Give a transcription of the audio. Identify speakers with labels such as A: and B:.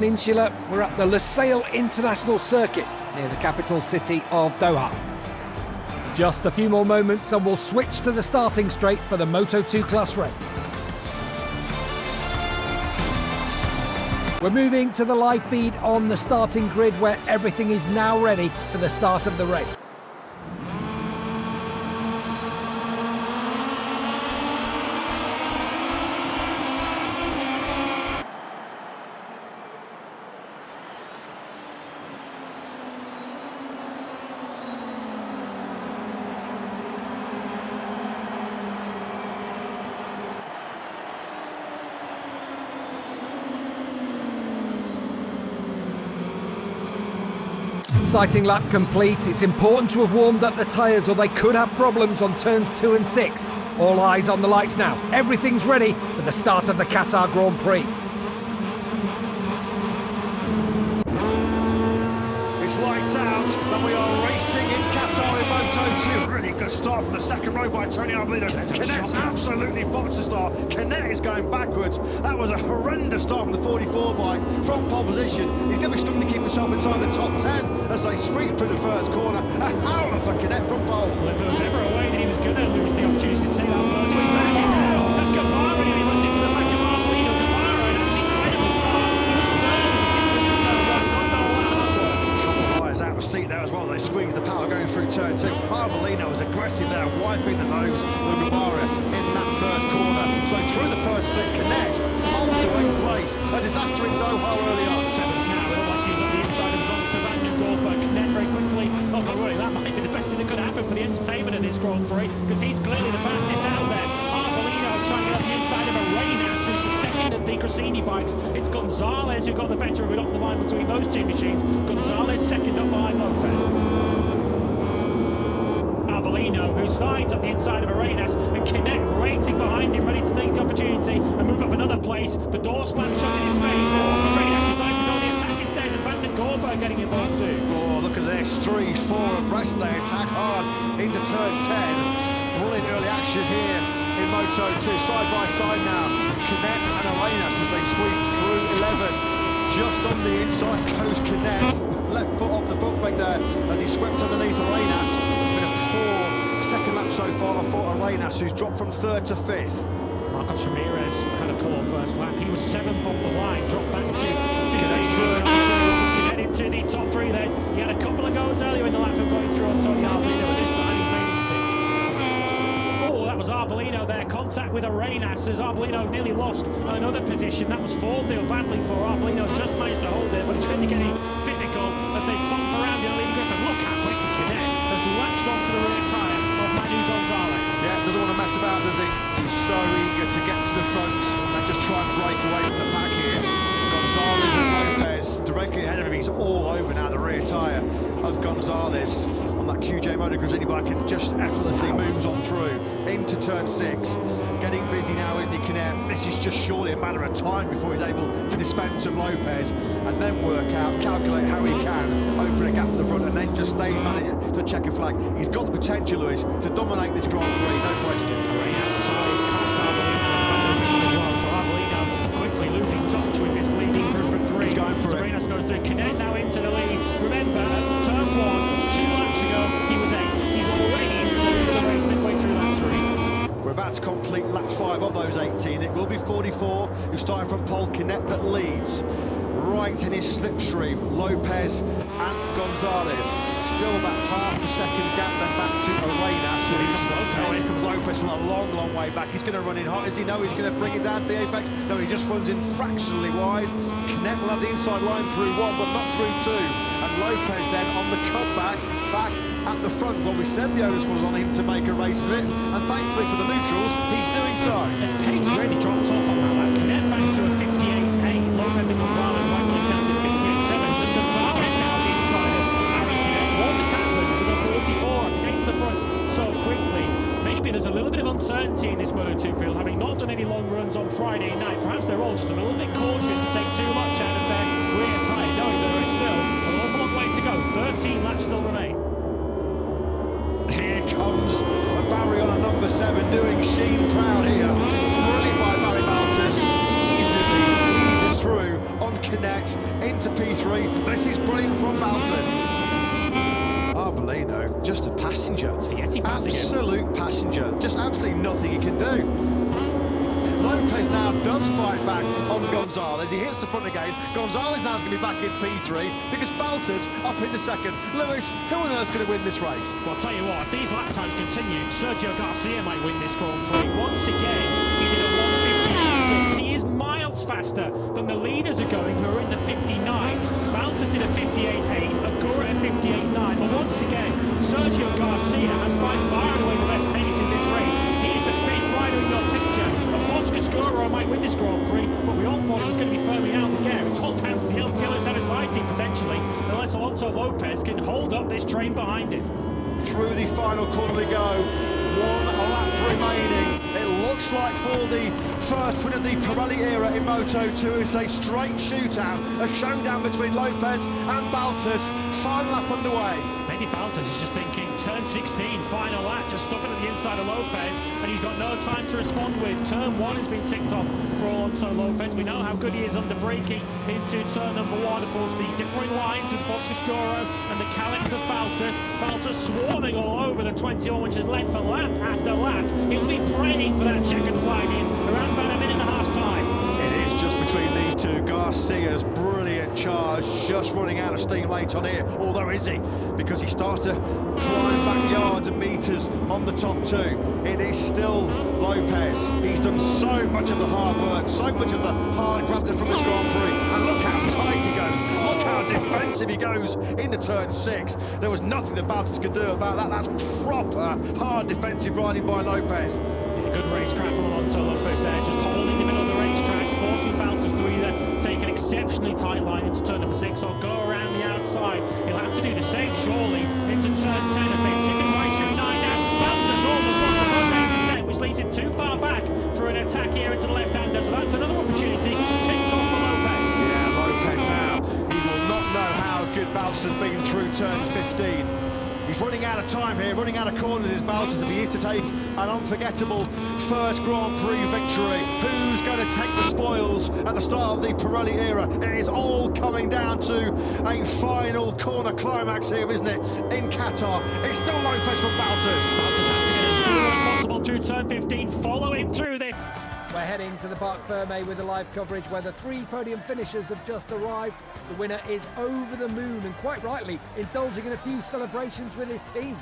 A: Peninsula, we're at the Losail International Circuit near the capital city of Doha. Just a few more moments and we'll switch to the starting straight for the Moto2 class race. We're moving to the live feed on the starting grid where everything is now ready for the start of the race. Sighting lap complete. It's important to have warmed up the tyres or they could have problems on turns 2 and 6. All eyes on the lights now. Everything's ready for the start of the Qatar Grand Prix.
B: It's lights out, and we are racing in Qatar in Moto2. Really good start from the second row by Tony Arbolino. Canet's absolutely botched the start. Canet is going backwards. That was a horrendous start from the 44 bike. From pole position, he's going to be struggling to keep himself inside the top 10 as they sweep through the first corner. A howler for Canet from pole.
C: Well, if there was ever a way that he was going to lose the opportunity to see that first win, that's Qatar, and he runs into the back of Arbolino. Qatar, and an incredible start. Which burns it into the turn one. It's not going to allow
B: Out of seat there as well. They squeeze the power going through turn 2. Arbolino was aggressive there, wiping the nose of Guevara in that first corner. So through the first split, Canet pole to 8th place. A disaster in Doha early on.
C: 7th now. It looked like he was on the inside of Zonta Van Der Gorp. Canet very quickly. Oh my word, that might be the best thing that could happen for the entertainment of this Grand Prix because he's clearly the fastest out there. Arbolino trying to get up the inside of Arenas, who's the second of the Grassini bikes. It's Gonzalez who got the better of it off the line between those two machines. Gonzalez second up behind Lopez. Arbolino, who sides up the inside of Arenas, and Canet waiting behind him, ready to take the opportunity and move up another place. The door slam shut in his face as Arenas decides to go on the attack instead, and Van Der Gorp getting involved too.
B: Oh, look at this, 3-4 abreast. They attack hard into turn 10. Brilliant early action here in Moto2, side by side now. Canet and Arenas as they sweep through 11. Just on the inside goes Canet. Left foot off the foot brake there as he swept underneath Arenas. Been a poor second lap so far for Arenas, who's dropped from 3rd to 5th.
C: Marcos Ramirez had a poor first lap. He was 7th off the line, dropped back to 5th. Canet into the top 3 then. He had a couple of goes earlier in the lap of going through on Tony Arbolino, but this time he's made a mistake. Oh, that was Arbolino there. Contact with Arenas as Arbolino nearly lost another position. That was 4th they were battling for. Arbolino just managed to hold it, but it's really getting physical as they bump around the leading group. And look how quickly Canet has latched onto the rear tyre of Manu Gonzalez.
B: Yeah, doesn't want to mess about, does he? He's so eager to get to the front and just try and break away from the pack here. Gonzalez and Lopez directly ahead of him. He's all over now the rear tyre of Gonzalez on that QJ Moto Grassini bike and just effortlessly moves on through into turn 6. Getting busy now, isn't he, Canet? This is just surely a matter of time before he's able to dispense of Lopez and then work out, calculate how he can open a gap at the front and then just stay managing to check a flag. He's got the potential, Lewis, to dominate this Grand Prix, no question.
C: Arenas side past Arbolino as well, so Arbolino quickly losing touch with this leading group of 3.
B: He's going for it.
C: Arenas goes through. Canet now into the lead. Remember, at turn 1, 2 laps ago, he was 8th. He's already into the lead of the race midway through lap 3.
B: We're about to complete lap 5 of those 18. It will be 44, who started from pole. Canet that leads. Right in his slipstream, Lopez and Gonzalez. Still about half a second gap then back to Arenas. So here comes Lopez from a long, long way back. He's going to run in hot. Does he know he's going to bring it down to the apex? No, he just runs in fractionally wide. Canet will have the inside line through 1, but not through 2. And Lopez then on the cutback, back at the front. Well, we said the onus was on him to make a race of it, and thankfully for the neutrals, he's doing so.
C: And pace really dropped off on that lap. Canet back to a 58.8. Lopez and Gonzalez right on his down to 58.7s, and Gonzalez now on the inside of Aaron Canet. What has happened to the 44 against the front so quickly? Maybe there's a little bit of uncertainty in this Moto2 field, having not done any long runs on Friday night. Perhaps they're all just a little bit cautious to take too much out of their rear tyre, knowing that there is still an awful long way to go. 13 laps still remain.
B: Here comes Barry on a number 7 doing Sheen proud here. Brilliant by Barry Malthus. Easily eases through on Canet. right into P3. This is brilliant from Baltas. Arbolino, just a passenger.
C: It's Vietti passing
B: Absolute passenger. Just absolutely nothing he can do. Lopez now does fight back on Gonzalez. He hits the front again. Gonzalez now is going to be back in P3 because Baltas up in the second. Lewis, who on earth's going to win this race?
C: Well, I'll tell you what, if these lap times continue, Sergio Garcia might win this Grand Prix. Once again, he did a 1:58.6. He is miles faster than the leaders are going, who are in the 59s. Baltas did a 58.8, Agura a 58.9. But once again, Sergio Garcia has by far and away the best pace in this race. He's the fifth rider in your picture. Boscascuro might win this Grand Prix, but we all thought he was going to be firmly out of the game. It's all down to the LTL's had a side team potentially, unless Alonso Lopez can hold up this train behind him.
B: Through the final corner we go. 1 lap remaining. It looks like for the first win of the Pirelli era in Moto2, it's a straight shootout, a showdown between Lopez and Baltas. Final lap underway.
C: Maybe Baltas is just thinking, turn 16, final lap, just stopping at the inside of Lopez, and he's got no time to respond with. Turn 1 has been ticked off for Alonso Lopez. We know how good he is under braking into turn number 1. Of course, the differing lines with Boscascuro and the calyx of Baltas. Baltas swarming all over the 21, which has led for lap after lap. He'll be praying for that checkered flag in around about a minute and a half's time.
B: It is just between these two. Garcia's brilliant charge, just running out of steam late on here. Although is he? Because he starts to climb back yards and meters on the top two. It is still Lopez. He's done so much of the hard work, so much of the hard grafting from this Grand Prix. And look how tight he goes. Look how defensive he goes into turn 6. There was nothing that Baltas could do about that. That's proper hard defensive riding by Lopez.
C: A good racecraft from Alonso Lopez there, just holding the middle of the racetrack, forcing Baltas to either take an exceptionally tight line into turn number 6 or go around the outside. He'll have to do the same, surely, into turn 10 as they tip it right through 9 now. Baltas almost lost the run into 10, which leaves him too far back for an attack here into the left-hander, so that's another opportunity. Ticked off for Lopez.
B: Yeah, Lopez now. He will not know how good Baltas has been through turn 15. He's running out of time here, running out of corners is Baltas if he is to take an unforgettable first Grand Prix victory. Who's going to take the spoils at the start of the Pirelli era? It is all coming down to a final corner climax here, isn't it? In Qatar. It's still Lopez from Baltas.
C: Baltas has to get as slow as possible through turn 15, follow him through this.
A: We're heading to the Parc Fermé with the live coverage where the 3 podium finishers have just arrived. The winner is over the moon and quite rightly indulging in a few celebrations with his team.